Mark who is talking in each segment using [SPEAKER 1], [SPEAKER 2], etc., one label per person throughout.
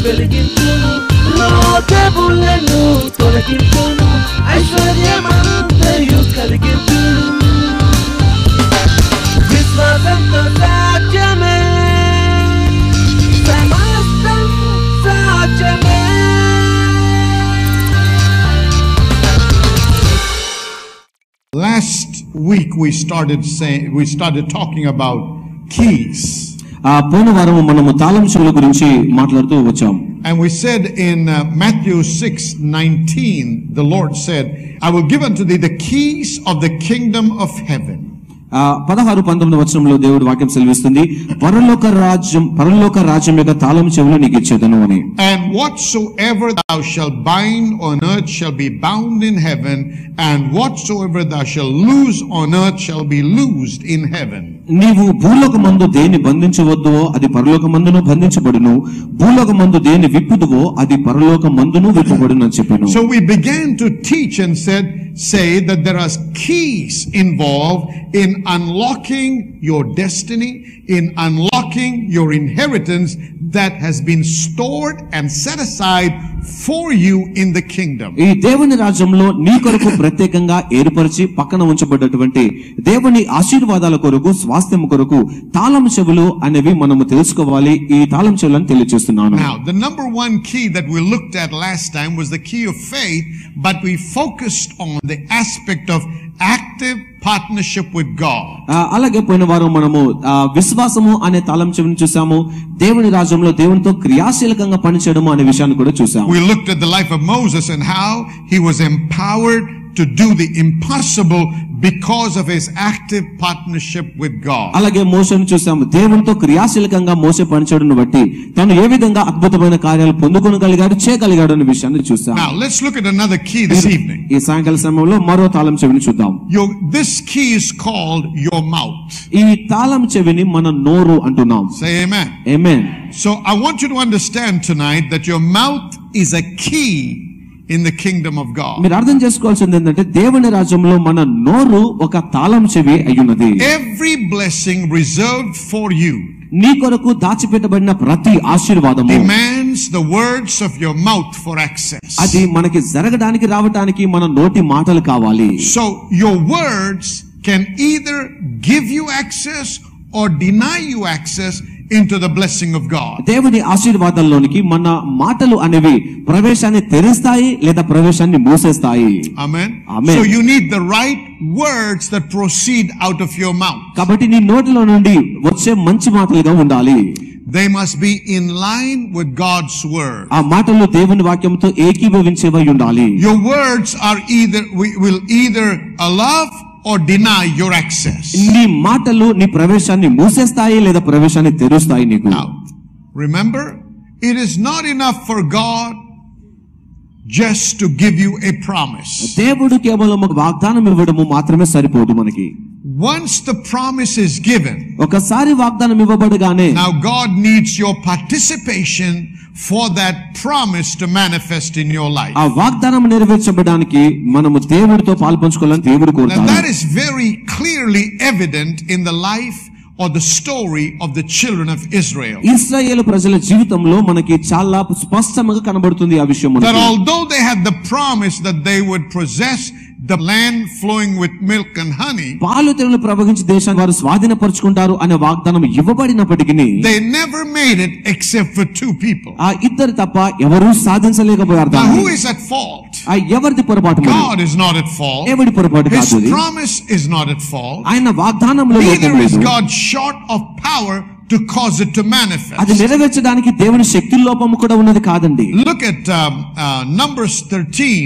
[SPEAKER 1] వెలిగించును, లోకములను తొలగించును, ఐశ్వర్యమంతయు కలిగించును. విశ్వాసంతో సాధ్యమే, సమస్తం సాధ్యమే.
[SPEAKER 2] Last week we started talking about keys.
[SPEAKER 3] పోయిన వారం మనము తాళం చెవుల గురించి మాట్లాడుతూ వచ్చాం.
[SPEAKER 2] And we said in Matthew 6:19, the Lord said, I will give unto thee the keys of the kingdom of heaven.
[SPEAKER 3] 16-19 వచనంలో దేవుడు వాక్యం సెలవిస్తుంది, పరలోక రాజ్యం యొక్క తాళం చెవులు నీకు ఇచ్చేదను అని.
[SPEAKER 2] And whatsoever thou shalt bind on earth shall be bound in heaven, and whatsoever thou shalt loose on earth shall be loosed in heaven.
[SPEAKER 3] నీవు భూలోకమందు దేన్ని బంధించవద్దువో అది పరలోకమందును బంధించబడును, భూలోకమందు దేన్ని విప్పుదువో అది పరలోకమందును విప్పబడును అని చెప్పాను.
[SPEAKER 2] So we began to teach and say that there are keys involved in unlocking your destiny, in unlocking your inheritance that has been stored and set aside for you in the kingdom.
[SPEAKER 3] ఈ దేవుని రాజ్యంలో నీ కొరకు ప్రత్యేకంగా ఏర్పరిచి పక్కన ఉంచబడ్డటువంటి దేవుని ఆశీర్వాదాల కొరకు, స్వాస్థ్యం కొరకు తాళం చెవులు అనేవి మనము తెలుసుకోవాలి. ఈ తాళం చెవులను తెలియజేస్తున్నాను.
[SPEAKER 2] Now, the number one key that we looked at last time was the key of faith, but we focused on the aspect of active partnership with God.
[SPEAKER 3] అలాగే పోయిన వారం మనము విశ్వాసము అనే తాళం చెవిని చూసాము. దేవుని రాజ్యంలో దేవునితో క్రియాశీలకంగా పనిచేయడం అనే విషయాన్ని కూడా చూసాము.
[SPEAKER 2] We looked at the life of Moses and how he was empowered to do the impossible because of his active partnership with God.
[SPEAKER 3] అలాగే మోషేను చూసాము. దేవునితో క్రియాశీలకంగా మోషే పనిచేయడం బట్టి తను ఏ విధంగా అద్భుతమైన కార్యాలు పొందుకోగలిగాడు, చేయగలిగాడు అనే విషయాన్ని చూసాము.
[SPEAKER 2] Now let's look at another key this evening.
[SPEAKER 3] ఈ సాయంకాల సమయంలో మరో తాళం చెవిని చూద్దాం.
[SPEAKER 2] This key is called your mouth.
[SPEAKER 3] ఈ తాళం చెవిని మన నోరు అంటున్నాం.
[SPEAKER 2] Say amen.
[SPEAKER 3] Amen.
[SPEAKER 2] So I want you to understand tonight that your mouth is a key in the kingdom of God.
[SPEAKER 3] మీరు అర్థం చేసుకోవాల్సింది ఏంటంటే దేవుని రాజ్యంలో మన నోరు ఒక తాళం చెవి అయ్యున్నది.
[SPEAKER 2] Every blessing reserved for you
[SPEAKER 3] నీ కొరకు దాచిపెట్టబడిన ప్రతి ఆశీర్వాదము
[SPEAKER 2] demands the words of your mouth for access.
[SPEAKER 3] అది మనకి జరగడానికి రావడానికి మన నోటి మాటలు కావాలి.
[SPEAKER 2] So your words can either give you access or deny you access into the blessing of God.
[SPEAKER 3] దేవుని ఆశీర్వాదాల్లోనికి మన మాటలు అనేవి ప్రవేశాన్ని తెరుస్తాయి లేదా ప్రవేశాన్ని మూసేస్తాయి.
[SPEAKER 2] Amen.
[SPEAKER 3] Amen.
[SPEAKER 2] So you need the right words that proceed out of your mouth.
[SPEAKER 3] కాబట్టి నీ నోటిలో నుండి వచ్చే మంచి మాటలుగా ఉండాలి.
[SPEAKER 2] They must be in line with God's word.
[SPEAKER 3] ఆ మాటలు దేవుని వాక్యంతో ఏకీభవించేవై ఉండాలి.
[SPEAKER 2] Your words are will either allow or deny your access.
[SPEAKER 3] నీ మాటలు నీ ప్రవేశాన్ని మూసేస్తాయి లేదా ప్రవేశాన్ని తెరుస్తాయి నీకు.
[SPEAKER 2] Now, remember, it is not enough for God just to give you a promise.
[SPEAKER 3] దేవుడు కేవలం ఒక వాగ్దానం ఇవ్వడము మాత్రమే సరిపోదు మనకి.
[SPEAKER 2] Once the promise is given,
[SPEAKER 3] ఒకసారి వాగ్దానం ఇవ్వబడగానే
[SPEAKER 2] now God needs your participation for that promise to manifest in your life.
[SPEAKER 3] ఆ వాగ్దానం నెరవేర్చబడడానికి మనము దేవుడితో పాల్పంచుకోవాలని దేవుడు కోరుతాడు.
[SPEAKER 2] That is very clearly evident in the life or the story of the children of Israel.
[SPEAKER 3] ఇశ్రాయేలు ప్రజల జీవితంలో మనకి చాలా స్పష్టంగా కనబడుతుంది ఆ విషయం.
[SPEAKER 2] That although they had the promise that they would possess the land flowing with milk and honey,
[SPEAKER 3] పాలు తేనెలు ప్రవహించే దేశాన్ని వారు స్వాధీనపరుచుకుంటారు అనే వాగ్దానం ఇవ్వబడినప్పటికీ
[SPEAKER 2] they never made it except for two people.
[SPEAKER 3] ఆ ఇద్దరు తప్ప ఎవరూ సాధించలేకపోయారు.
[SPEAKER 2] Now who is at fault?
[SPEAKER 3] ఆ ఎవరిది పొరపాటు?
[SPEAKER 2] God is not at fault.
[SPEAKER 3] ఎవరి పొరపాటు కాదు.
[SPEAKER 2] His promise is not at fault.
[SPEAKER 3] ఆయన వాగ్దానంలో లోపం
[SPEAKER 2] Neither is
[SPEAKER 3] లేదు.
[SPEAKER 2] God short of power to cause it to manifest.
[SPEAKER 3] అది నెరవేర్చడానికి దేవుని శక్తి లోపము కూడా ఉన్నది కాదండి.
[SPEAKER 2] Look at Numbers 13.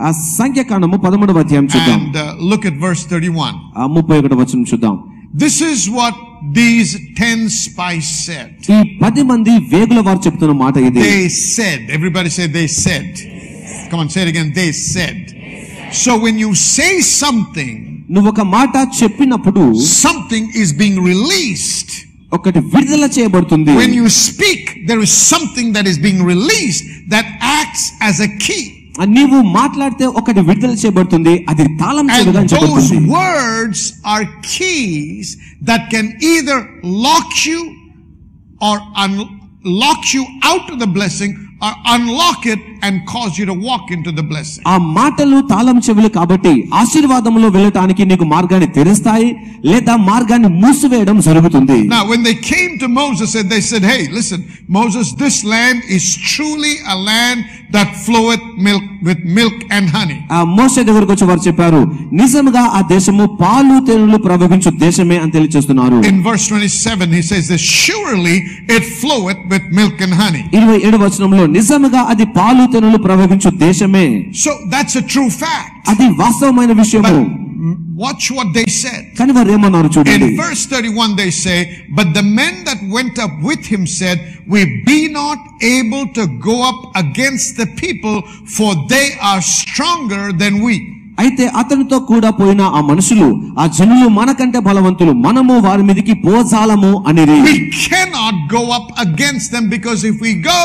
[SPEAKER 3] ఆ సంఖ్యాకాండము 13వ అధ్యాయం చూద్దాం.
[SPEAKER 2] And look at verse 31.
[SPEAKER 3] 31వ వచనం చూద్దాం.
[SPEAKER 2] This is what these 10 spies said.
[SPEAKER 3] ఈ 10 మంది వేగుల వారు చెప్తున్న మాట ఇది.
[SPEAKER 2] They said. Everybody say they said. Come on, say it again. They said. So when you say something,
[SPEAKER 3] నువ్వు ఒక మాట చెప్పినప్పుడు
[SPEAKER 2] something is being released.
[SPEAKER 3] ఒకటి విడుదల చేయబడుతుంది.
[SPEAKER 2] When you speak, there is something that is being released that acts as a key.
[SPEAKER 3] నీవు మాట్లాడితే ఒకటి విడుదల చేయబడుతుంది, అది తాళం చెవిగా
[SPEAKER 2] those words are keys that can either lock you or unlock you out of the blessing unlock it and cause you to walk into the blessing.
[SPEAKER 3] ఆ మాటలు తాళం చెవులు కాబట్టి ఆశీర్వాదంలో వెళ్ళటానికి నీకు మార్గాన్ని తెరుస్తాయి లేదా మార్గాన్ని మూసివేయడం జరుగుతుంది.
[SPEAKER 2] Now when they came to Moses and they said, hey, listen, Moses, this land is truly a land that floweth with milk and honey.
[SPEAKER 3] ఆ మోషే దగ్గరకు వచ్చి వారు చెప్పారు, నిజంగా ఆ దేశము పాలు తేనెలు ప్రవహించు దేశమే అని తెలియజేస్తున్నారు.
[SPEAKER 2] In verse 27 he says that surely it floweth with milk and honey.
[SPEAKER 3] 27వ వచనంలో నిజంగా అది పాలు తేనెలు ప్రవహించు దేశమే.
[SPEAKER 2] So that's a true fact.
[SPEAKER 3] అది వాస్తవమైన విషయము.
[SPEAKER 2] Watch what they said.
[SPEAKER 3] కానీ వారు ఏమన్నారు చూడండి.
[SPEAKER 2] In verse 31 they say, but the men that went up with him said, we be not able to go up against the people, for they are stronger than we.
[SPEAKER 3] అయితే అతనితో కూడా పోయిన ఆ మనుషులు, ఆ జనులు మనకంటే బలవంతులు, మనము వారి మీదకి పోజాలము అనిరి.
[SPEAKER 2] We cannot go up against them because if we go,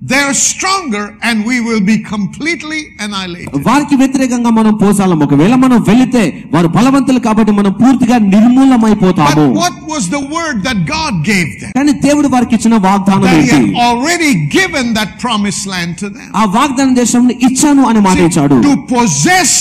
[SPEAKER 2] they are stronger and we will be completely annihilated.
[SPEAKER 3] వారికి వ్యతిరేకంగా మనం పోసాలం. ఒకవేళ మనం వెళితే వారు బలవంతులు కాబట్టి మనం పూర్తిగా నిర్మూలమైపోతాము.
[SPEAKER 2] But what was the word that God gave them?
[SPEAKER 3] కానీ దేవుడు వారికి ఇచ్చిన వాగ్దానం
[SPEAKER 2] That he
[SPEAKER 3] ఏంటి?
[SPEAKER 2] had already given that promised land to them.
[SPEAKER 3] ఆ వాగ్దాన దేశంను ఇచ్చాను అని మాట ఇచ్చాడు.
[SPEAKER 2] To possess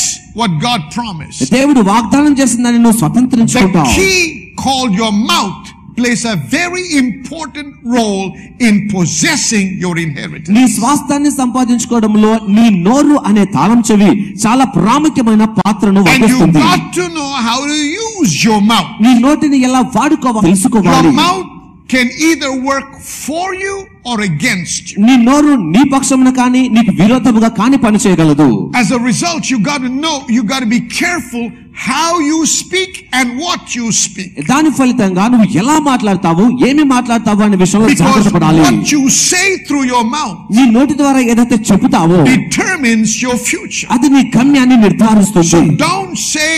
[SPEAKER 2] what God promised.
[SPEAKER 3] దేవుడు వాగ్దానం చేసిందని నువ్వు
[SPEAKER 2] The
[SPEAKER 3] స్వతంత్రించుకుంటావు.
[SPEAKER 2] key called your mouth plays a very important role in possessing your inheritance.
[SPEAKER 3] నీ స్వాస్థాన్ని సంపాదించుకోవడంలో నీ నోరు అనే తాళం చెవి చాలా ప్రాముఖ్యమైన పాత్రను
[SPEAKER 2] And you
[SPEAKER 3] వహిస్తుంది.
[SPEAKER 2] got to know how to use your mouth.
[SPEAKER 3] నీ నోటిని ఎలా వాడుకోవాలో తెలుసుకోవాలి.
[SPEAKER 2] Your mouth can either work for you or against you.
[SPEAKER 3] నీ నోరు నీ పక్షమున కానీ నీకు విరోధముగా కానీ పని చేయగలదు.
[SPEAKER 2] As a result, you got to know, you got to be careful how you speak and what you speak.
[SPEAKER 3] దాని ఫలితంగా నువ్వు ఎలా మాట్లాడతావు, ఏమి మాట్లాడతావు అనే విషయంలో
[SPEAKER 2] Because
[SPEAKER 3] జాగ్రత్త పడాలి.
[SPEAKER 2] what you say through your mouth
[SPEAKER 3] నీ నోటి ద్వారా ఏదైతే చెబుతావో
[SPEAKER 2] determines your future.
[SPEAKER 3] అది నీ గమ్యాన్ని నిర్ధారిస్తుంది.
[SPEAKER 2] So don't say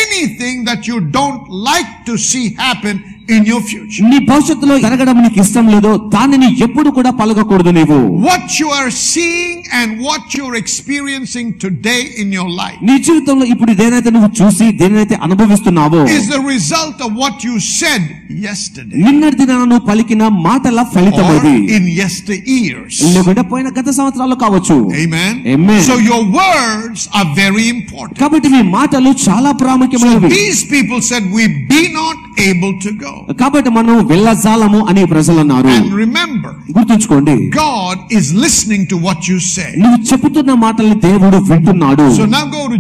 [SPEAKER 2] anything that you don't like to see happen in your future.
[SPEAKER 3] నీ భవిష్యత్తులో జరగడం నీకు ఇష్టం లేదో దానిని ఎప్పుడు కూడా పలకకూడదు. నీవు
[SPEAKER 2] What you are seeing and what you're experiencing today in your life
[SPEAKER 3] నీ జీవితంలో ఇప్పుడు దేనైతే నువ్వు చూసి దేనైతే అనుభవిస్తున్నావో
[SPEAKER 2] is the result of what you said yesterday
[SPEAKER 3] నిన్నటి దినాన నువ్వు పలికిన మాటల ఫలితం
[SPEAKER 2] or
[SPEAKER 3] అది.
[SPEAKER 2] in yesteryears.
[SPEAKER 3] లేకుంటే పోయిన గత సంవత్సరాలు కావచ్చు.
[SPEAKER 2] Amen.
[SPEAKER 3] Amen.
[SPEAKER 2] So your words are very important.
[SPEAKER 3] కాబట్టి మీ మాటలు చాలా
[SPEAKER 2] So
[SPEAKER 3] ప్రాముఖ్యమైనవి.
[SPEAKER 2] these people said, we be not able to go.
[SPEAKER 3] కాబట్టి మనం వెళ్ళజాలము అని ప్రజలు అన్నారు.
[SPEAKER 2] And remember,
[SPEAKER 3] గుర్తుంచుకోండి,
[SPEAKER 2] God is listening to what you say.
[SPEAKER 3] నువ్వు చెబుతున్న మాటల్ని దేవుడు వింటున్నాడు.
[SPEAKER 2] So now go to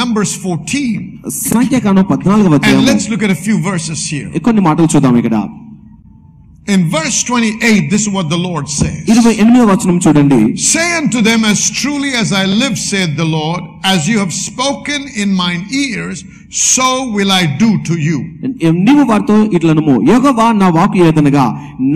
[SPEAKER 2] Numbers 14
[SPEAKER 3] సంఖ్యాకాండం 14వ
[SPEAKER 2] and
[SPEAKER 3] అధ్యాయం.
[SPEAKER 2] let's look at a few verses here.
[SPEAKER 3] కొన్ని మాటలు చూద్దాం ఇక్కడ.
[SPEAKER 2] In verse 28, this is what the Lord says.
[SPEAKER 3] 28వ వచనం చూడండి.
[SPEAKER 2] Say unto them, as truly as I live, saith the Lord, as you have spoken in mine ears, so will I do to you.
[SPEAKER 3] నీవు వారితో ఇట్లనుము, యెహోవా నా వాక్కు ఏదనగా,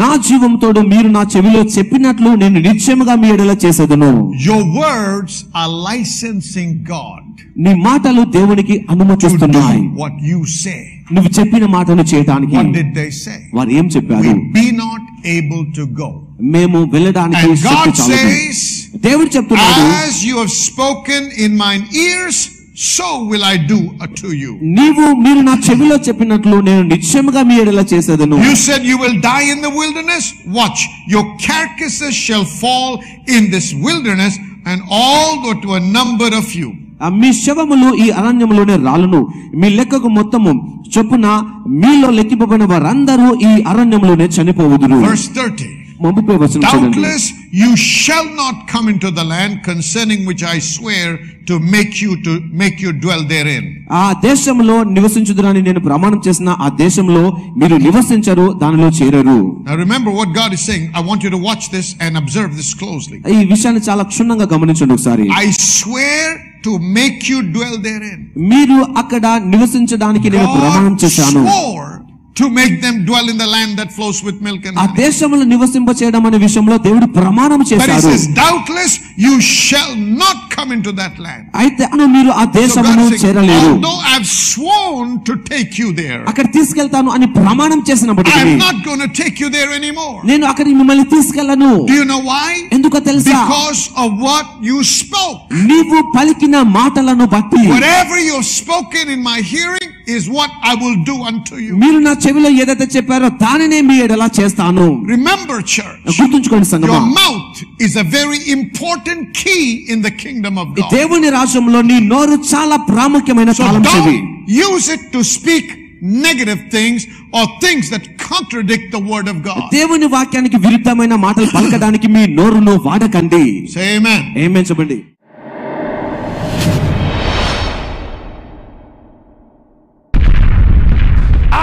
[SPEAKER 3] నా జీవంతోడు మీరు నా చెవిలో చెప్పినట్లు నేను నిశ్చయముగా మీ ఎడల చేసేదను.
[SPEAKER 2] Your words are licensing God
[SPEAKER 3] నీ మాటలు దేవునికి
[SPEAKER 2] to
[SPEAKER 3] అనుమతిస్తున్నాయి.
[SPEAKER 2] do what you say.
[SPEAKER 3] నువ్వు చెప్పిన మాటను చేయడానికి.
[SPEAKER 2] What did they say?
[SPEAKER 3] వారు ఏం చెప్పారు?
[SPEAKER 2] We be not able to go.
[SPEAKER 3] మేము వెళ్ళడానికి
[SPEAKER 2] And
[SPEAKER 3] శక్తి
[SPEAKER 2] God
[SPEAKER 3] చాలదు.
[SPEAKER 2] says,
[SPEAKER 3] దేవుడు చెప్తున్నాడు,
[SPEAKER 2] as you have spoken in mine ears, so will I do to you.
[SPEAKER 3] మీరు నా చెవిలో చెప్పినట్లు నేను నిశ్చయముగా మీ ఎడల చేసేదను.
[SPEAKER 2] You said you will die in the wilderness. Watch, your carcasses shall fall in this wilderness, and all go to a number of you.
[SPEAKER 3] మీ శవములు ఈ అరణ్యములోనే రాలును, మీ లెక్కకు మొత్తము చొప్పున మీలో లెక్కింపబడిన వారందరూ ఈ అరణ్యములోనే చనిపోవుదురు.
[SPEAKER 2] Verse 30.
[SPEAKER 3] 30వ వచనం చూడండి.
[SPEAKER 2] Doubtless you shall not come into the land concerning which I swear to make you dwell therein.
[SPEAKER 3] ఆ దేశంలో నివసించుదురని నేను ప్రమాణం చేసిన ఆ దేశంలో మీరు నివసించరు, దానిలో చేరరు.
[SPEAKER 2] Now remember what God is saying. I want you to watch this and observe this closely.
[SPEAKER 3] ఈ విషయాన్ని చాలా క్షుణ్ణంగా గమనించండి ఒకసారి.
[SPEAKER 2] I swear to make you dwell therein.
[SPEAKER 3] మీరు అక్కడ నివసించడానికి నేను ప్రమాణం
[SPEAKER 2] God
[SPEAKER 3] చేశాను.
[SPEAKER 2] swore to make them dwell in the land that flows with milk and
[SPEAKER 3] ఆ
[SPEAKER 2] honey.
[SPEAKER 3] దేశంలో నివసింప చేయడం అనే విషయంలో దేవుడు ప్రమాణం
[SPEAKER 2] But he
[SPEAKER 3] చేశాడు.
[SPEAKER 2] says, doubtless you shall not come into that land.
[SPEAKER 3] అయితే మీరు ఆ
[SPEAKER 2] So God
[SPEAKER 3] దేశమును
[SPEAKER 2] is saying,
[SPEAKER 3] చేరలేరు.
[SPEAKER 2] although I've sworn to take you there,
[SPEAKER 3] అక్కడ తీసుకెళ్తాను అని ప్రమాణం చేసినప్పటికీ
[SPEAKER 2] I'm not going to take you there anymore.
[SPEAKER 3] నేను అక్కడికి మిమ్మల్ని తీసుకెళ్ళను.
[SPEAKER 2] Do you know why?
[SPEAKER 3] ఎందుకో తెలుసా?
[SPEAKER 2] Because of what you spoke.
[SPEAKER 3] నీవు పలికిన మాటలను బట్టి
[SPEAKER 2] Whatever you've spoken in my hearing is what I will do unto you.
[SPEAKER 3] మీరు నా చెవిలో ఏదైతే చెప్పారో దానినే మీ ఎడలా చేస్తాను.
[SPEAKER 2] Remember, church,
[SPEAKER 3] గుర్తుంచుకోండి సంగమా,
[SPEAKER 2] your mouth is a very important key in the kingdom of God.
[SPEAKER 3] దేవుని రాజ్యంలో నీ నోరు చాలా ప్రాముఖ్యమైన
[SPEAKER 2] So
[SPEAKER 3] తాళం చెవి.
[SPEAKER 2] don't use it to speak negative things or things that contradict the word of God.
[SPEAKER 3] దేవుని వాక్యానికి విరుద్ధమైన మాటలు పలకడానికి మీ నోరును వాడకండి.
[SPEAKER 2] Say amen.
[SPEAKER 3] ఆమేన్ చెప్పండి.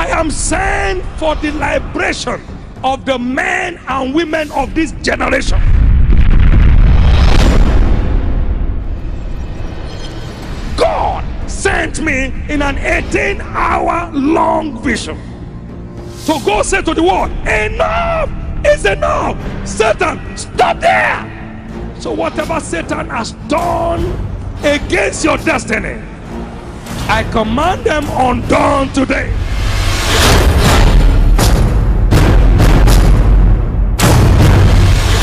[SPEAKER 4] I am sent for the liberation of the men and women of this generation. God sent me in an 18-hour-long vision to go say to the world, enough is enough. Satan, stop there. So whatever Satan has done against your destiny, I command them undone today.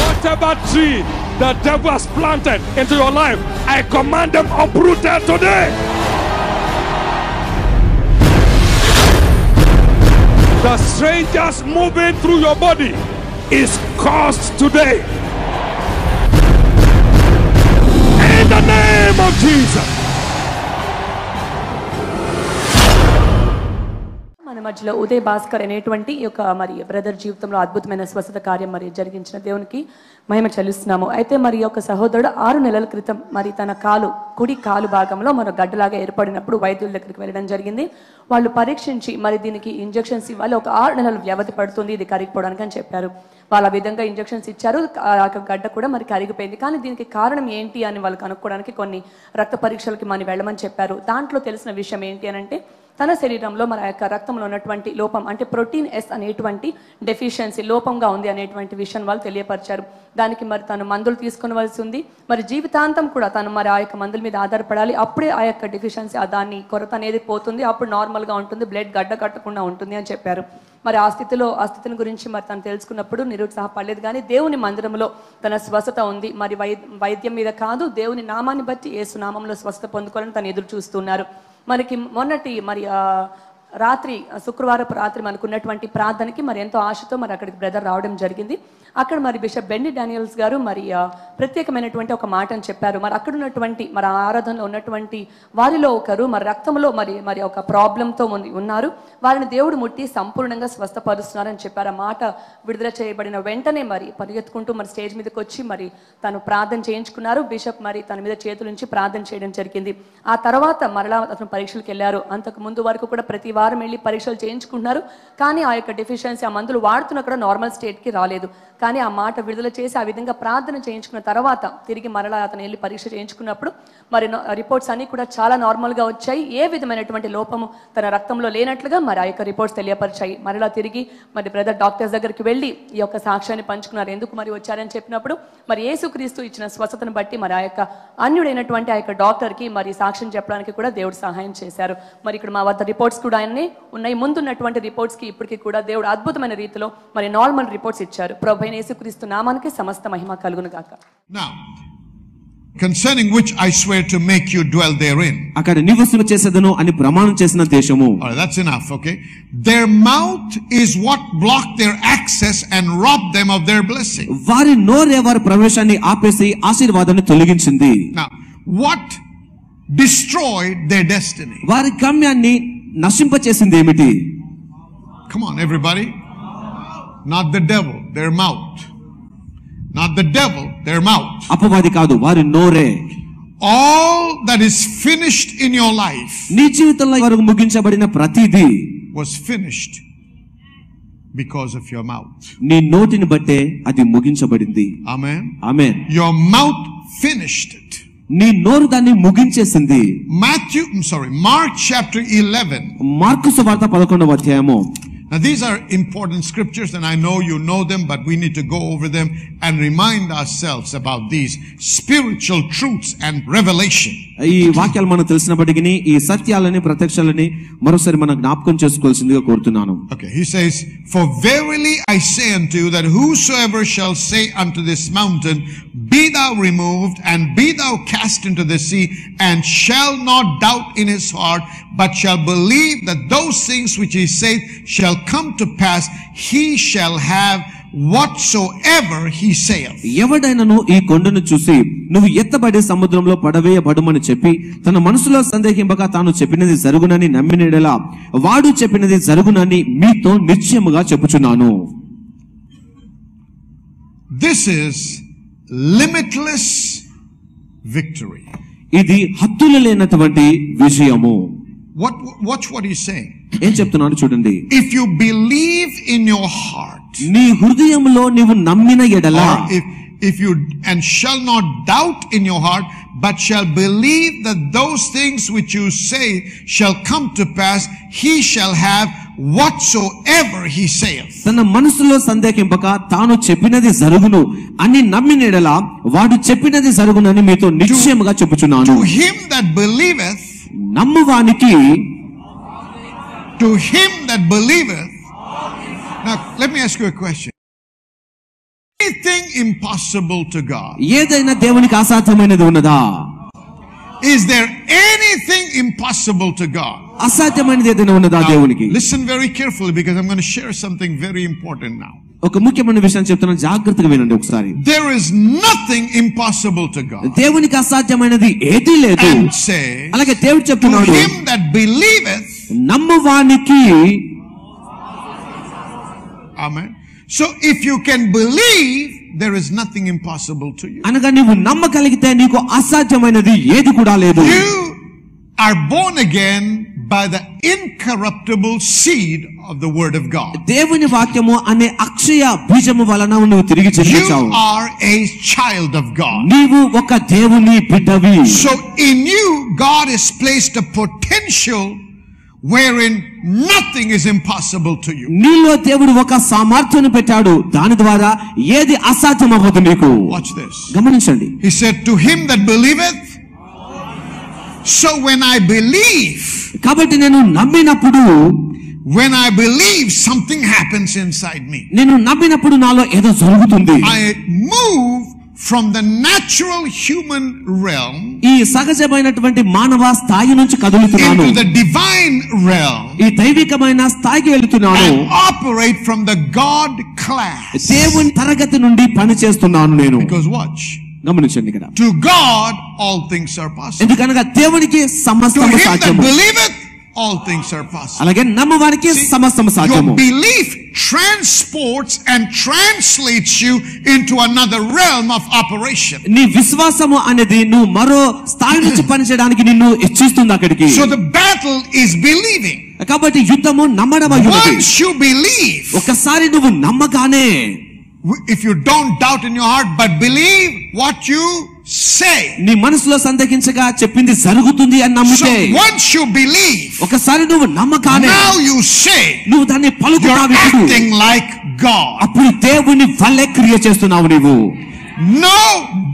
[SPEAKER 4] Whatever tree the devil has planted into your life, I command them uprooted today. The strangers moving through your body is cursed today. In the name of Jesus.
[SPEAKER 5] మన మధ్యలో ఉదయ్ భాస్కర్ అనేటువంటి ఈ యొక్క మరి brother జీవితంలో అద్భుతమైన స్వస్థత కార్యం మరి జరిగించిన దేవునికి మహిమ చెల్లిస్తున్నాము. అయితే మరి ఈ యొక్క సహోదరుడు 6 నెలల క్రితం మరి తన కుడి కాలు భాగంలో మన గడ్డలాగా ఏర్పడినప్పుడు వైద్యుల దగ్గరికి వెళ్ళడం జరిగింది. వాళ్ళు పరీక్షించి మరి దీనికి ఇంజెక్షన్స్ ఇవ్వాలి, ఒక 6 నెలల వ్యవధి పడుతుంది ఇది కరిగిపోవడానికి అని చెప్పారు. వాళ్ళ విధంగా ఇంజెక్షన్స్ ఇచ్చారు, ఆ గడ్డ కూడా మరి కరిగిపోయింది. కానీ దీనికి కారణం ఏంటి అని వాళ్ళు కనుక్కోవడానికి కొన్ని రక్త పరీక్షలకి మనం వెళ్ళమని చెప్పారు. దాంట్లో తెలిసిన విషయం ఏంటి అని అంటే తన శరీరంలో మన యొక్క రక్తంలో ఉన్నటువంటి లోపం అంటే ప్రోటీన్ ఎస్ అనేటువంటి డెఫిషియన్సీ లోపంగా ఉంది అనేటువంటి విషయం వాళ్ళు తెలియపరిచారు. దానికి మరి తను మందులు తీసుకునవలసి ఉంది, మరి జీవితాంతం కూడా తను మరి ఆ యొక్క మందుల మీద ఆధారపడాలి. అప్పుడే ఆ యొక్క డెఫిషియన్సీ దాన్ని కొరత అనేది పోతుంది, అప్పుడు నార్మల్గా ఉంటుంది, బ్లడ్ గడ్డ కట్టకుండా ఉంటుంది అని చెప్పారు. మరి ఆ స్థితిని గురించి మరి తను తెలుసుకున్నప్పుడు నిరుత్సాహపడలేదు. కానీ దేవుని మందిరంలో తన స్వస్థత ఉంది, మరి వైద్యం మీద కాదు, దేవుని నామాన్ని బట్టి యేసు నామంలో స్వస్థత పొందుకోవాలని తను ఎదురు చూస్తున్నారు. మనకి మొన్నటి మరి రాత్రి శుక్రవారపు రాత్రి మనకున్నటువంటి ప్రార్థనకి మరి ఎంతో ఆశతో మరి అక్కడికి బ్రదర్ రావడం జరిగింది. అక్కడ మరి బిషప్ బెన్నీ డానియల్స్ గారు మరి ప్రత్యేకమైనటువంటి ఒక మాటను చెప్పారు. మరి అక్కడ ఉన్నటువంటి మరి ఆరాధనలో ఉన్నటువంటి వారిలో ఒకరు మరి రక్తంలో మరి ఒక ప్రాబ్లంతో ఉన్నారు, వారిని దేవుడు ముట్టి సంపూర్ణంగా స్వస్థపరుస్తున్నారని చెప్పారు. ఆ మాట విడుదల చేయబడిన వెంటనే మరి పరిగెత్తుకుంటూ మరి స్టేజ్ మీదకి వచ్చి మరి తను ప్రార్థన చేయించుకున్నారు. బిషప్ మరి తన మీద చేతులుంచి ప్రార్థన చేయడం జరిగింది. ఆ తర్వాత మరలా అతను పరీక్షలకు వెళ్ళారు. అంతకు ముందు వరకు కూడా ప్రతి వారం వెళ్ళి పరీక్షలు చేయించుకుంటున్నారు, కానీ ఆ యొక్క డెఫిషియన్సీ ఆ మందులు వాడుతున్నా కూడా నార్మల్ స్టేట్కి రాలేదు. కానీ ఆ మాట విడుదల చేసి ఆ విధంగా ప్రార్థన చేయించుకున్న తర్వాత తిరిగి మరలా అతను వెళ్ళి పరీక్ష చేయించుకున్నప్పుడు మరి రిపోర్ట్స్ అన్ని కూడా చాలా నార్మల్గా వచ్చాయి. ఏ విధమైనటువంటి లోపము తన రక్తంలో లేనట్లుగా మరి ఆ యొక్క రిపోర్ట్స్ తెలియపరిచాయి. మరలా తిరిగి మరి బ్రదర్ డాక్టర్స్ దగ్గరికి వెళ్ళి ఈ యొక్క సాక్ష్యాన్ని పంచుకున్నారు. ఎందుకు మరి వచ్చారని చెప్పినప్పుడు మరి యేసుక్రీస్తు ఇచ్చిన స్వస్థతను బట్టి మరి ఆ యొక్క అన్యుడైనటువంటి ఆ యొక్క డాక్టర్కి మరి సాక్ష్యం చెప్పడానికి కూడా దేవుడు సహాయం చేశారు. మరి ఇక్కడ మా వద్ద రిపోర్ట్స్ కూడా ఉన్నాయి. ముందున్నటువంటి రిపోర్ట్స్కి ఇప్పటికీ కూడా దేవుడు అద్భుతమైన రీతిలో మరి నార్మల్ రిపోర్ట్స్ ఇచ్చారు. ప్రభువైన యేసుక్రీస్తు నామానికి సమస్త మహిమ కలుగును గాక.
[SPEAKER 2] Now, concerning which I swear to make you dwell therein.
[SPEAKER 3] అక్కడ నివసింప చేసేదను అని ప్రమాణం చేసిన దేశము.
[SPEAKER 2] All right, that's enough, okay? Their mouth is what blocked their access and robbed them of their blessing.
[SPEAKER 3] వారి నోరే వారి ప్రవేశాన్ని ఆపేసి ఆశీర్వాదాన్ని తొలగించింది.
[SPEAKER 2] Now, what destroyed their destiny?
[SPEAKER 3] వారి గమ్యాన్ని నశింప చేసింది ఏమిటి?
[SPEAKER 2] Come on, everybody. Not the devil, their mouth. Not the devil, their mouth.
[SPEAKER 3] అపవాది కాదు, వారి నోరే.
[SPEAKER 2] All that is finished in your life
[SPEAKER 3] నీ జీవితంలో వరకు ముగించబడిన ప్రతిదీ
[SPEAKER 2] was finished because of your mouth.
[SPEAKER 3] నీ నోటిని బట్టే అది ముగించబడింది.
[SPEAKER 2] Amen.
[SPEAKER 3] Amen.
[SPEAKER 2] Your mouth finished it.
[SPEAKER 3] నీ నోరు దాన్ని ముగించేసింది.
[SPEAKER 2] Mark chapter 11.
[SPEAKER 3] మార్కు సువార్త 11వ అధ్యాయము.
[SPEAKER 2] Now these are important scriptures and I know you know them, but we need to go over them and remind ourselves about these spiritual truths and revelation.
[SPEAKER 3] ఈ వాక్యాలు మనకు తెలిసినప్పటికీ ఈ సత్యాలని ప్రత్యక్షాలని మరోసారి మనం జ్ఞాపకం చేసుకోవాల్సిందిగా కోరుతున్నాను.
[SPEAKER 2] Okay, he says, "For verily I say unto you that whosoever shall say unto this mountain, be thou removed and be thou cast into the sea, and shall not doubt in his heart, but shall believe that those things which he saith shall come to pass, he shall have whatsoever he saith."
[SPEAKER 3] ఎవడైనను ఈ కొండను చూసి నువ్వు ఎత్తబడి సముద్రంలో పడవేయబడుమని చెప్పి తన మనసులో సందేహింపక తాను చెప్పినది జరుగునని నమ్మినడలా వాడు చెప్పినది జరుగునని మీతో నిశ్చయముగా చెప్పుచున్నాను.
[SPEAKER 2] This is limitless victory.
[SPEAKER 3] ఇది హద్దులు లేనటువంటి విజయము.
[SPEAKER 2] Watch what he's saying.
[SPEAKER 3] ఏం చెప్తున్నాడు చూడండి.
[SPEAKER 2] If you believe in your heart,
[SPEAKER 3] నీ హృదయంలో నీవు నమ్మిన ఎడల,
[SPEAKER 2] or if you and shall not doubt in your heart, but shall believe that those things which you say shall come to pass, he shall have whatsoever he saith.
[SPEAKER 3] తన మనసులో సందేహింపక తాను చెప్పినది జరుగును అని నమ్మిన ఎడల వాడు చెప్పినది జరుగునని మీతో నిశ్చయముగా చెప్పుచున్నాను.
[SPEAKER 2] To him that believeth,
[SPEAKER 3] నమ్మువానికి,
[SPEAKER 2] to him that believeth. Now let me ask you a question. Anything impossible to God?
[SPEAKER 3] ఏదైనా దేవునికి అసాధ్యమైనది ఉన్నదా?
[SPEAKER 2] Is there anything impossible to God?
[SPEAKER 3] అసాధ్యమైనది ఏదైనా ఉన్నదా దేవునికి?
[SPEAKER 2] Listen very carefully because I'm going to share something very important now.
[SPEAKER 3] ఒక ముఖ్యమైన విషయం చెప్తున్నాను, జాగ్రత్తగా వినండి ఒకసారి.
[SPEAKER 2] There is nothing impossible to God.
[SPEAKER 3] దేవునికి అసాధ్యమైనది ఏదీ లేదు.
[SPEAKER 2] And say,
[SPEAKER 3] అలాగే దేవుడు
[SPEAKER 2] to
[SPEAKER 3] చెప్తున్నాడు,
[SPEAKER 2] him that believeth.
[SPEAKER 3] నమ్మువానికి.
[SPEAKER 2] Amen. So if you can believe, there is nothing impossible to you.
[SPEAKER 3] అనగా నీవు నమ్మగలిగితే నీకు అసాధ్యమైనది ఏది కూడా లేదు.
[SPEAKER 2] You are born again by the incorruptible seed of the word of God.
[SPEAKER 3] దేవుని వాక్యము అనే అక్షయ బీజము వలన నువ్వు తిరిగి
[SPEAKER 2] You
[SPEAKER 3] జన్మించావు.
[SPEAKER 2] are a child of God.
[SPEAKER 3] నీవు ఒక దేవుని బిడ్డవి.
[SPEAKER 2] So in you, God has placed a potential wherein nothing is impossible to you.
[SPEAKER 3] నీలో దేవుడు ఒక సామర్థ్యాన్ని పెట్టాడు, దాని ద్వారా ఏది అసాధ్యం అవ్వదు నీకు.
[SPEAKER 2] Watch this.
[SPEAKER 3] గమనించండి.
[SPEAKER 2] He said, to him that believeth. So when I believe,
[SPEAKER 3] కాబట్టి నేను నమ్మినప్పుడు,
[SPEAKER 2] when I believe, something happens inside me.
[SPEAKER 3] నేను నమ్మినప్పుడు నాలో ఏదో జరుగుతుంది.
[SPEAKER 2] I move from the natural human realm
[SPEAKER 3] ఈ సహజమైనటువంటి మానవ స్థాయి నుంచి కదులుతున్నాను,
[SPEAKER 2] into the divine realm,
[SPEAKER 3] ఈ దైవికమైన స్థాయికి వెళ్తున్నాను,
[SPEAKER 2] and operate from the God class.
[SPEAKER 3] దేవుని తరగతి నుండి పని చేస్తున్నాను నేను.
[SPEAKER 2] Because watch,
[SPEAKER 3] గమనించండి ఇక్కడ.
[SPEAKER 2] to God all things are possible.
[SPEAKER 3] ఎందుకనగా దేవునికి
[SPEAKER 2] To
[SPEAKER 3] సమస్తము
[SPEAKER 2] him that
[SPEAKER 3] సాధ్యము,
[SPEAKER 2] believeth, all things are possible.
[SPEAKER 3] అలాగే నమ్మవానికి సమస్తము
[SPEAKER 2] Your
[SPEAKER 3] సాధ్యము.
[SPEAKER 2] belief transports and translates you into another realm of operation.
[SPEAKER 3] నీ విశ్వాసము అనేది నువ్వు మరో స్థాయి నుంచి పనిచేయడానికి నిన్ను హెచ్చిస్తుంది అక్కడికి.
[SPEAKER 2] So the battle is believing.
[SPEAKER 3] కాబట్టి యుద్ధము నమ్మడం అయి ఉన్నది.
[SPEAKER 2] Once you believe,
[SPEAKER 3] ఒకసారి నువ్వు నమ్మగానే,
[SPEAKER 2] if you don't doubt in your heart but believe what you say.
[SPEAKER 3] నీ మనసులో సందేహించగా చెప్పింది జరుగుతుంది అని
[SPEAKER 2] So
[SPEAKER 3] నమ్మితే,
[SPEAKER 2] once you believe,
[SPEAKER 3] ఒకసారి నువ్వు నమ్మగానే
[SPEAKER 2] now you say,
[SPEAKER 3] నువ్వు దాన్ని
[SPEAKER 2] you're
[SPEAKER 3] పలుకుతావు.
[SPEAKER 2] acting like God.
[SPEAKER 3] అప్పుడు దేవుని వల్లే క్రియ చేస్తున్నావు నీవు.
[SPEAKER 2] No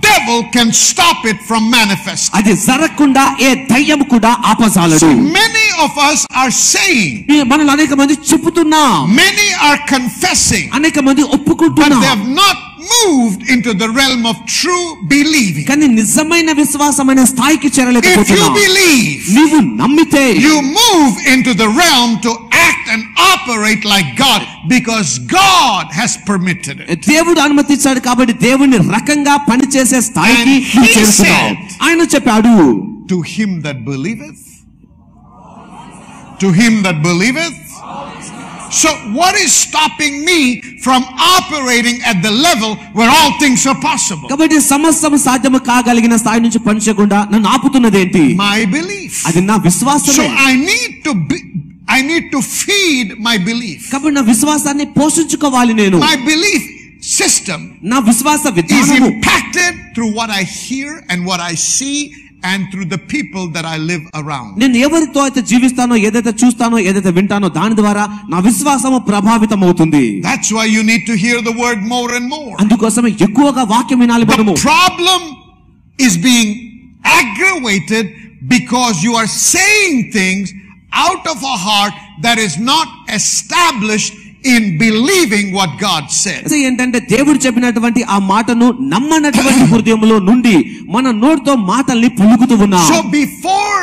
[SPEAKER 2] devil can stop it from manifesting.
[SPEAKER 3] అది జరగకుండా ఏ దయ్యం కూడా ఆపజాలడు.
[SPEAKER 2] Many of us are saying,
[SPEAKER 3] మనలో అనేక మంది చెప్పుతున్నాం,
[SPEAKER 2] many are confessing,
[SPEAKER 3] అనేక మంది
[SPEAKER 2] but
[SPEAKER 3] ఒప్పుకుంటున్నాం,
[SPEAKER 2] they have not moved into the realm of true believing.
[SPEAKER 3] కానీ నిజమైన విశ్వాసమైన స్థాయికి
[SPEAKER 2] If you
[SPEAKER 3] చేరలేకపోతున్నావు.
[SPEAKER 2] believe,
[SPEAKER 3] నీవు నమ్మితే
[SPEAKER 2] you move into the realm to act and operate like God because God has permitted it.
[SPEAKER 3] దేవుడు అనుమతించాడు కాబట్టి దేవుని రకంగా పనిచేసే స్థాయికి
[SPEAKER 2] And he
[SPEAKER 3] నువ్వు చేరుతున్నావు.
[SPEAKER 2] said,
[SPEAKER 3] ఆయన చెప్పాడు,
[SPEAKER 2] To him that believeth, to him that believeth. So what is stopping me from operating at the level where all things are possible?
[SPEAKER 3] కాబట్టి సమస్తం సాధ్యము కాగలిగిన స్థాయి నుంచి పనిచేయకుండా నన్ను ఆపుతున్నది ఏంటి?
[SPEAKER 2] My belief.
[SPEAKER 3] అది నా
[SPEAKER 2] So
[SPEAKER 3] విశ్వాసమే.
[SPEAKER 2] I need to feed my belief.
[SPEAKER 3] కాబట్టి నా విశ్వాసాన్ని పోషించుకోవాలి నేను.
[SPEAKER 2] My belief system
[SPEAKER 3] నా విశ్వాస
[SPEAKER 2] is
[SPEAKER 3] విధానము
[SPEAKER 2] impacted through what I hear and what I see and through the people that I live around.
[SPEAKER 3] నేను ఎవరితో అయితే జీవిస్తానో, ఏదైతే చూస్తానో, ఏదైతే వింటానో దాని ద్వారా నా విశ్వాసము ప్రభావితం అవుతుంది.
[SPEAKER 2] That's why you need to hear the word more and more.
[SPEAKER 3] అందుకోసమే ఎక్కువగా వాక్యం వినాలి మనము.
[SPEAKER 2] The problem is being aggravated because you are saying things out of a heart that is not established in believing what God said.
[SPEAKER 3] ఏంటంటే దేవుడు చెప్పినటువంటి ఆ మాటను నమ్మనటువంటి హృదయంలో నుండి మన నోటితో మాటల్ని పలుకుతూ ఉన్నాం.
[SPEAKER 2] So before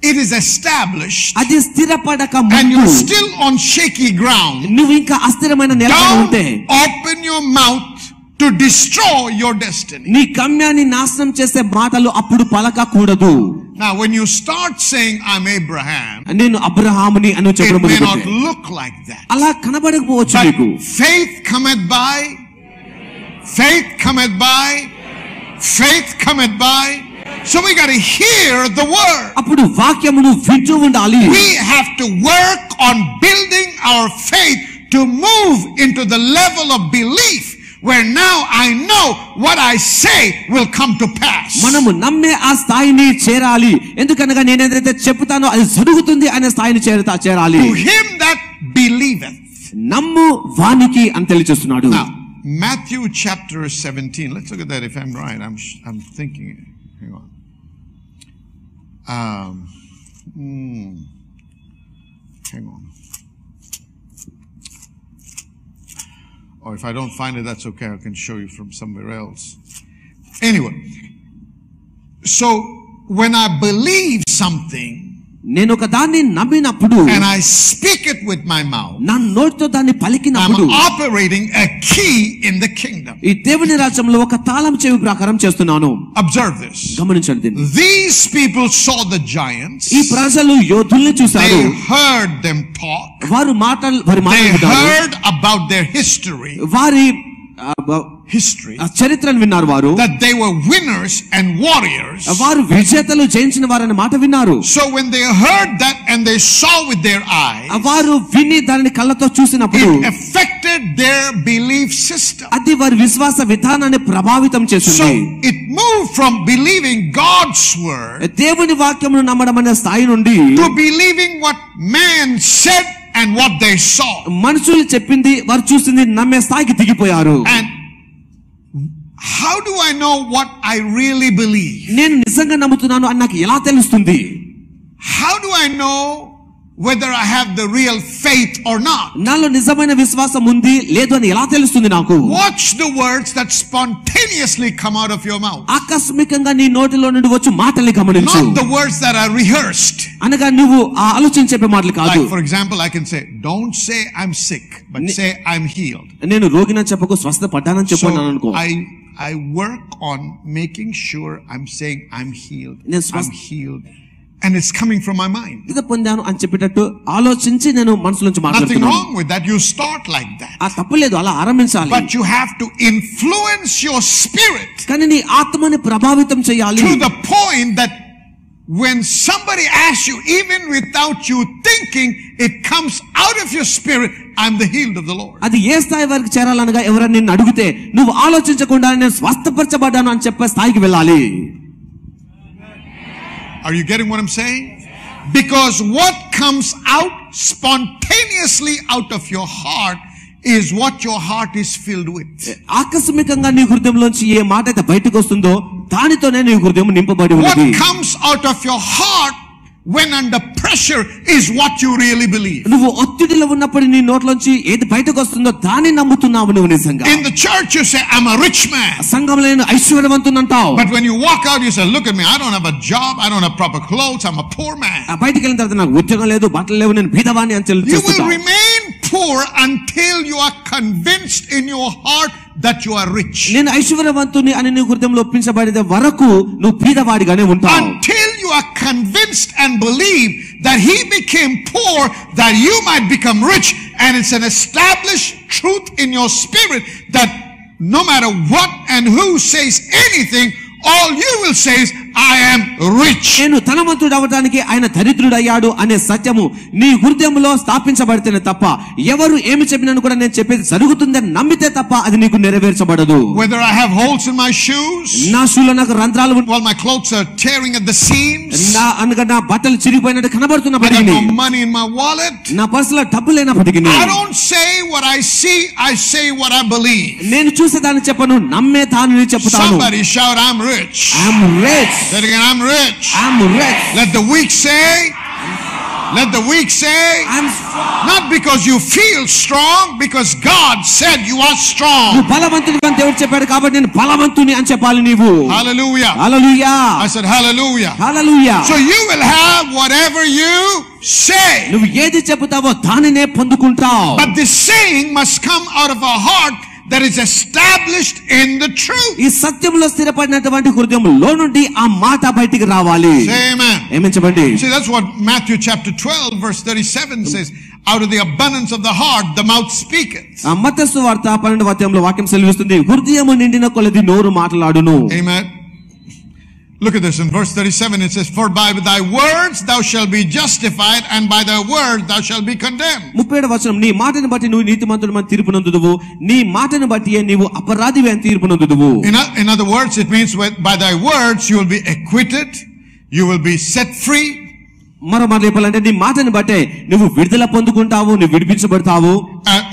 [SPEAKER 2] it is established
[SPEAKER 3] అది స్థిరపడక
[SPEAKER 2] and
[SPEAKER 3] ముందు
[SPEAKER 2] you're still on shaky ground,
[SPEAKER 3] నువ్వు ఇంకా అస్థిరమైన నేలపై ఉంటే
[SPEAKER 2] don't open your mouth to destroy your destiny.
[SPEAKER 3] నీ గమ్యాన్ని నాశనం చేసే మాటలు అప్పుడు పలకకూడదు.
[SPEAKER 2] Now when you start saying I'm Abraham,
[SPEAKER 3] నేను అబ్రహాముని అని
[SPEAKER 2] it
[SPEAKER 3] చెప్పడం
[SPEAKER 2] may not
[SPEAKER 3] మొదలుపెట్టే
[SPEAKER 2] look like that.
[SPEAKER 3] అలా కనబడకపోవచ్చు
[SPEAKER 2] But
[SPEAKER 3] నీకు.
[SPEAKER 2] faith cometh by, faith cometh by, faith cometh by. So we got to hear the word.
[SPEAKER 3] అప్పుడు వాక్యమును వింటూ ఉండాలి.
[SPEAKER 2] We have to work on building our faith to move into the level of belief where now I know what I say will come to pass.
[SPEAKER 3] మనము నమ్మే ఆ స్థాయిని చేరాలి. ఎందుకనగా నేను ఏదైతే చెప్తానో అది జరుగుతుంది అనే స్థాయిని చేరాలి.
[SPEAKER 2] To him that believeth.
[SPEAKER 3] నమ్ము వానికి అని తెలియజేస్తున్నాడు.
[SPEAKER 2] Now Matthew chapter 17. Let's look at that if I'm right. I'm thinking. Hang on. Hang on. Or if I don't find it, that's okay. I can show you from somewhere else. Anyway, so when I believe something
[SPEAKER 3] నేను ఒక దాన్ని నమ్మినప్పుడు
[SPEAKER 2] and I speak it with my mouth,
[SPEAKER 3] నా నోటితో దాన్ని పలికినప్పుడు
[SPEAKER 2] I'm operating a key in the kingdom.
[SPEAKER 3] ఈ దేవుని రాజ్యంలో ఒక తాళం చెవి ప్రకారం చేస్తున్నాను.
[SPEAKER 2] Observe this.
[SPEAKER 3] గమనించండి దీన్ని.
[SPEAKER 2] These people saw the giants.
[SPEAKER 3] ఈ ప్రజలు యోధుల్ని చూశారు.
[SPEAKER 2] They heard them talk.
[SPEAKER 3] వారి మాటలు
[SPEAKER 2] They heard about their history.
[SPEAKER 3] వారి
[SPEAKER 2] History.
[SPEAKER 3] చరిత్రను విన్నారు వారు.
[SPEAKER 2] That they were winners and warriors.
[SPEAKER 3] వారు విజేతలు, జయించిన వారని మాట విన్నారు.
[SPEAKER 2] So when they heard that and they saw with their eyes,
[SPEAKER 3] వారు విని దానిని కళ్ళతో చూసినప్పుడు
[SPEAKER 2] it affected their belief system.
[SPEAKER 3] అది వారి విశ్వాస విధానాన్ని ప్రభావితం చేసింది.
[SPEAKER 2] So it moved from believing God's word
[SPEAKER 3] దేవుని వాక్యమును నమ్మడం అనే స్థాయి నుండి
[SPEAKER 2] to believing what man said and what they saw.
[SPEAKER 3] మనుషులు చెప్పింది వారు చూసింది నమ్మే స్థాయికి దిగిపోయారు.
[SPEAKER 2] And how do I know what I really believe?
[SPEAKER 3] నేను నిజంగా నమ్ముతున్నాను అని నాకు ఎలా తెలుస్తుంది?
[SPEAKER 2] How do I know whether I have the real faith or not?
[SPEAKER 3] నాలో నిజమైన విశ్వాసం ఉంది లేదు అని ఎలా తెలుస్తుంది నాకు?
[SPEAKER 2] Watch the words that spontaneously come out of your mouth.
[SPEAKER 3] ఆకస్మికంగా నీ నోటిలో నుండి వచ్చే మాటల్ని గమనించు.
[SPEAKER 2] Not the words that are rehearsed.
[SPEAKER 3] అనగా నువ్వు ఆలోచించి చెప్పే మాటలు కాదు.
[SPEAKER 2] Like for example, I can say, don't say I'm sick, but say I'm healed.
[SPEAKER 3] నేను రోగినని చెప్పకు, స్వస్థపడ్డానని చెప్పాను అనుకో.
[SPEAKER 2] I work on making sure I'm saying I'm healed. I'm healed. And it's coming from my mind.
[SPEAKER 3] ఇది పొందాను అని చెప్పేటట్టు ఆలోచించి నేను మనసు నుంచి
[SPEAKER 2] మాట్లాడుతున్నాను. Nothing
[SPEAKER 3] మాట్లాడుతున్నాను.
[SPEAKER 2] wrong with that. You start like that.
[SPEAKER 3] ఆ తప్పు లేదు, అలా ఆరంభించాలి.
[SPEAKER 2] But you have to influence your spirit.
[SPEAKER 3] కానీ నీ ఆత్మని ప్రభావితం చేయాలి.
[SPEAKER 2] To the point that when somebody asks you, even without you thinking, it comes out of your spirit, I'm the healed of the Lord.
[SPEAKER 3] అది ఏ స్థాయి వరకు చేరాలనగా ఎవరైనా నిన్ను అడిగితే నువ్వు ఆలోచించకుండా నేను స్వస్థపరచబడ్డాను అని చెప్పే స్థాయికి వెళ్ళాలి.
[SPEAKER 2] Are you getting what I'm saying? Because what comes out spontaneously out of your heart is what your heart is filled with.
[SPEAKER 3] ఆకస్మికంగా నీ హృదయంలోంచి ఏ మాట అయితే బయటకు వస్తుందో దానితోనే నీ హృదయం నింపబడి ఉన్నది.
[SPEAKER 2] What comes out of your heart when under pressure is what you really believe.
[SPEAKER 3] నువ్వు ఒత్తిడిలో ఉన్నప్పుడు నీ నోట్లోంచి ఏది బయటకు వస్తుందో దాన్ని నమ్ముతున్నావు నువ్వు నిజంగా.
[SPEAKER 2] In the church you say I'm a rich man.
[SPEAKER 3] సంఘంలో నేను ఐశ్వర్యవంతుని అంటావు.
[SPEAKER 2] But when you walk out you say look at me, I don't have a job, I don't have proper clothes, I'm a poor man.
[SPEAKER 3] బయటికి వెళ్ళిన తర్వాత నాకు ఉద్యోగం లేదు, బట్టలు లేవు, నేను బీదవాణ్ణి అని
[SPEAKER 2] You will remain poor until you are convinced in your heart that you are rich.
[SPEAKER 3] నేను ఐశ్వర్యవంతుని అని నీ హృదయంలో ఒప్పించబడిన వరకు నువ్వు బీదవాడిగానే ఉంటావు.
[SPEAKER 2] Until you are convinced and believe that he became poor that you might become rich, and it's an established truth in your spirit that no matter what and who says anything, all you will say is I am rich.
[SPEAKER 3] నేను ధనవంతుడు అవడానికి ఆయన దరిద్రుడయ్యాడు అనే సత్యము నీ హృదయంలో స్థాపించబడితేనే తప్ప ఎవరు ఏమి చెప్పినా కూడా నేను చెప్పేది జరుగుతుందని నమ్మితే తప్ప అది నీకు నెరవేర్చబడదు.
[SPEAKER 2] Whether I have holes in my shoes,
[SPEAKER 3] నా షూలో నాకు రంధ్రాలు
[SPEAKER 2] while my clothes are tearing at the seams,
[SPEAKER 3] అనగా నా బట్టలు చిరిగిపోయినట్టు
[SPEAKER 2] I
[SPEAKER 3] కనబడుతున్నప్పటికీ,
[SPEAKER 2] got no money in my wallet,
[SPEAKER 3] నా పర్సులో డబ్బు లేనప్పటికీ,
[SPEAKER 2] I don't say what I see, I say what I believe.
[SPEAKER 3] నేను చూసేదాన్ని చెప్పను, నమ్మే దానిని చెప్తాను.
[SPEAKER 2] Somebody shout, I'm rich.
[SPEAKER 3] I'm rich.
[SPEAKER 2] Say it again, I'm rich.
[SPEAKER 3] I'm rich.
[SPEAKER 2] Let the weak say, let the weak say,
[SPEAKER 3] I'm strong.
[SPEAKER 2] not because you feel strong, because God said you are strong.
[SPEAKER 3] నువ్వు బలవంతుని అని దేవుడు చెప్పాడు కాబట్టి నేను బలవంతుని అని చెప్పాలి నీవు.
[SPEAKER 2] Hallelujah.
[SPEAKER 3] Hallelujah.
[SPEAKER 2] I said hallelujah.
[SPEAKER 3] Hallelujah.
[SPEAKER 2] So you will have whatever you say.
[SPEAKER 3] నువ్వు ఏది చెబుతావో దానినే పొందుకుంటావు.
[SPEAKER 2] But the saying must come out of a heart that is established in the truth.
[SPEAKER 3] ఈ సత్యంలో స్థిరపడినటువంటి హృదయంలో నుండి ఆ మాట బయటికి రావాలి.
[SPEAKER 2] Say amen.
[SPEAKER 3] ఆమేన్ చెప్పండి.
[SPEAKER 2] See, that's what Matthew chapter 12 verse 37 says. Out of the abundance of the heart the mouth speaketh.
[SPEAKER 3] మత్తయి సువార్త 12వ అధ్యాయంలో వాక్యం సెలవిస్తుంది, హృదయము నిండిన కొలది నోరు మాట్లాడును.
[SPEAKER 2] Amen. Look at this in verse 37. It says, for by thy words thou shalt be justified, and by thy words thou shalt be condemned.
[SPEAKER 3] 37వ వచనం, నీ మాటను బట్టి నువ్వు నీతిమంతుడమని తీర్పు నొందుదువు, నీ మాటను బట్టి నీవు అపరాధివి అని తీర్పు నొందుదువు.
[SPEAKER 2] In other words, it means by thy words you will be acquitted, you will be set free.
[SPEAKER 3] మరో మాట చెప్పాలంటే నీ మాటను బట్టే నువ్వు విడుదల పొందుకుంటావు, నువ్వు విడిపించబడతావు.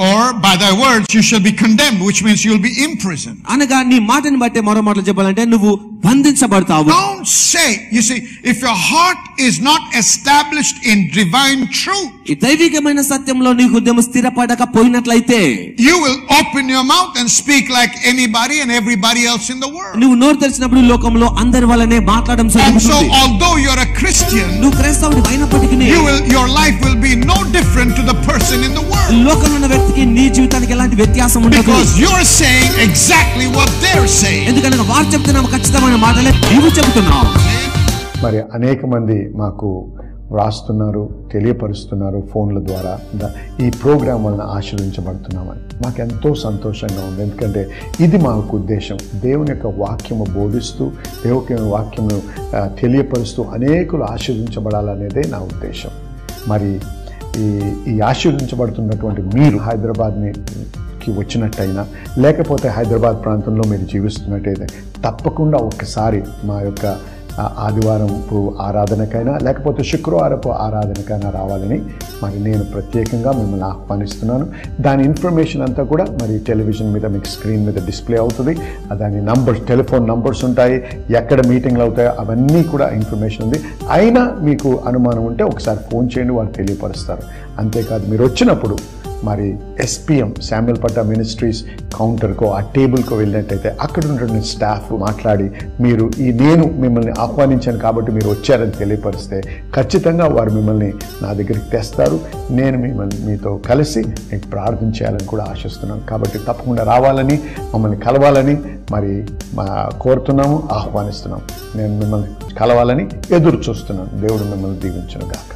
[SPEAKER 2] Or by thy words you shall be condemned, which means you will be imprisoned.
[SPEAKER 3] అనగా నీ మాటను బట్టే మరో మాటలు చెప్పాలంటే నువ్వు బంధించబడతావు.
[SPEAKER 2] Don't say, you see, if your heart is not established in divine truth,
[SPEAKER 3] ఈ దైవికమైన సత్యంలో నీ హృదయం స్థిరపడకపోయినట్లయితే,
[SPEAKER 2] you will open your mouth and speak like anybody and everybody else in the world.
[SPEAKER 3] నువ్వు నోరు తెరిచినప్పుడు లోకంలో అందరి వల్లనే మాట్లాడడం
[SPEAKER 2] And so
[SPEAKER 3] జరుగుతుంది.
[SPEAKER 2] although you're a Christian,
[SPEAKER 3] నువ్వు క్రైస్తవుడు అయినప్పటికీ
[SPEAKER 2] your life will be no different to the person in the world,
[SPEAKER 3] లోకంలో ఉన్న వ్యక్తికి నీ జీవితానికి ఎలాంటి వ్యత్యాసం ఉండదు.
[SPEAKER 2] because you're saying exactly what they're saying.
[SPEAKER 3] ఎందుకంటే వారు చెప్తున్న ఖచ్చితమైన మాటలే నీవు చెబుతున్నావు.
[SPEAKER 6] మరి అనేక మంది మాకు వ్రాస్తున్నారు, తెలియపరుస్తున్నారు ఫోన్ల ద్వారా, ఈ ప్రోగ్రాం వలన ఆశీర్వదించబడుతున్నామని. మాకు ఎంతో సంతోషంగా ఉంది. ఎందుకంటే ఇది మాకు ఉద్దేశం. దేవుని యొక్క వాక్యము బోధిస్తూ, దేవుని వాక్యము తెలియపరుస్తూ అనేకులు ఆశీర్వదించబడాలనేదే నా ఉద్దేశం. మరి ఈ ఆశీర్వదించబడుతున్నటువంటి మీరు హైదరాబాద్కి వచ్చినట్టయినా, లేకపోతే హైదరాబాద్ ప్రాంతంలో మీరు జీవిస్తున్నట్టయితే తప్పకుండా ఒక్కసారి మా యొక్క ఆదివారపు ఆరాధనకైనా లేకపోతే శుక్రవారపు ఆరాధనకైనా రావాలని మరి నేను ప్రత్యేకంగా మిమ్మల్ని ఆహ్వానిస్తున్నాను. దాని ఇన్ఫర్మేషన్ అంతా కూడా మరి టెలివిజన్ మీద మీకు స్క్రీన్ మీద డిస్ప్లే అవుతుంది. దాని నంబర్స్, టెలిఫోన్ నంబర్స్ ఉంటాయి, ఎక్కడ మీటింగ్లు అవుతాయో అవన్నీ కూడా ఇన్ఫర్మేషన్ ఉంది. అయినా మీకు అనుమానం ఉంటే ఒకసారి ఫోన్ చేయండి, వారు తెలియపరుస్తారు. అంతేకాదు మీరు వచ్చినప్పుడు మరి SPM శామ్యుల్ పట్టా మినిస్ట్రీస్ కౌంటర్కో ఆ టేబుల్కో వెళ్ళినట్టయితే అక్కడ ఉన్నటువంటి స్టాఫ్ మాట్లాడి మీరు నేను మిమ్మల్ని ఆహ్వానించాను కాబట్టి మీరు వచ్చారని తెలియపరిస్తే ఖచ్చితంగా వారు మిమ్మల్ని నా దగ్గరికి తెస్తారు. నేను మీతో కలిసి మీకు ప్రార్థన చేయాలని కూడా ఆశిస్తున్నాను. కాబట్టి తప్పకుండా రావాలని, మమ్మల్ని కలవాలని మరి కోరుతున్నాము, ఆహ్వానిస్తున్నాము. నేను మిమ్మల్ని కలవాలని ఎదురు చూస్తున్నాను. దేవుడు మిమ్మల్ని దీవించును గాక.